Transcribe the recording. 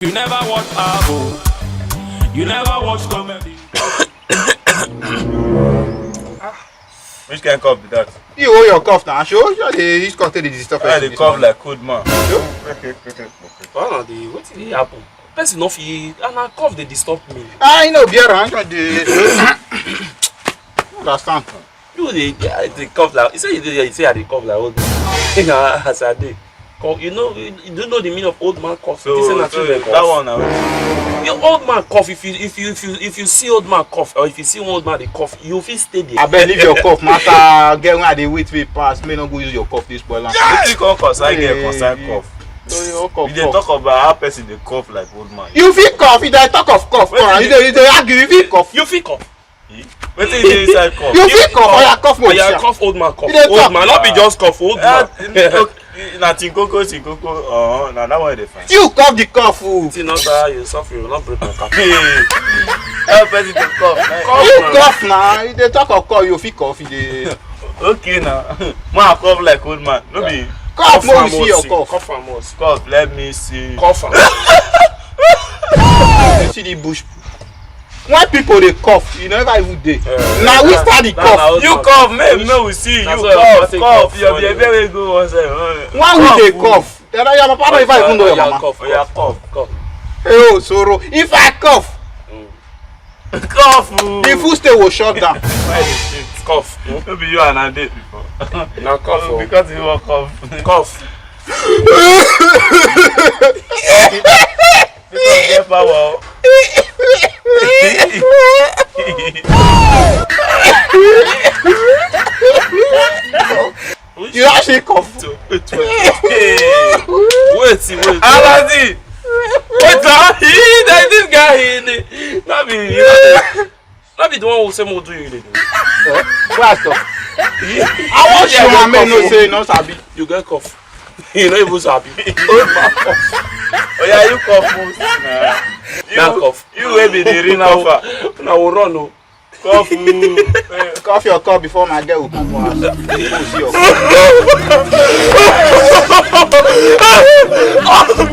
You never watch Abo. You never watch comedy. Which kind of cough be that? You hold your cough now. Show this content is stuff. I dey cough like cold man. What did happen? Person no fit and I cough they disturb me. I know beer and understand. You they cough like you say I dey cough like old man. As I dey. You know you don't know the meaning of old man cough. So that one now. Your old man cough if you see old man cough or if you see one old man dey cough, you feel stay there. I bet leave your cough matter. Get when they wait for pass. May not go use your cough this spoil. Wetin come concern get concern cough? You dey talk about how person dey cough like old man. You feel cough? You dey talk of cough. You dey argue. You feel cough? You feel cough. Wetin dey inside cough? You feel cough? Or you cough more? Yeah, cough old man cough. Old man, not be just cough old man. Na tinkoko. Na that one dey fine. You cough the cough. See not that you suffer, you will not break my cap. How person dey cough? You cough now. You dey talk of cough. You feel cough. You dey. Okay now. Man cough like old man. No be. Cough more. You see your cough. Cough and most. Cough. Let me see. Cough and You see the bush. When people dey cough, you never even dey. Now we start the cough. You cough, may we see you cough. Your very good one say. When we dey cough, your papa don't even know your mama. Cough. Oh, sorrow. If I cough, Cough. the food state will shut down. cough. Maybe you and I did before. Now cough. Because you want cough. Cough. Because get power. You actually cough. Wait. Aladdin. Wait, this guy not be the one who say more do you. Where stop? I want you my man no say no sabi. You get cough. You know even sabi. Oh yeah, you cough most. Nah, cough. You will be the ring alpha. Now we run no. Cough. Cough your cough before my girl will come for us. You will see your cough.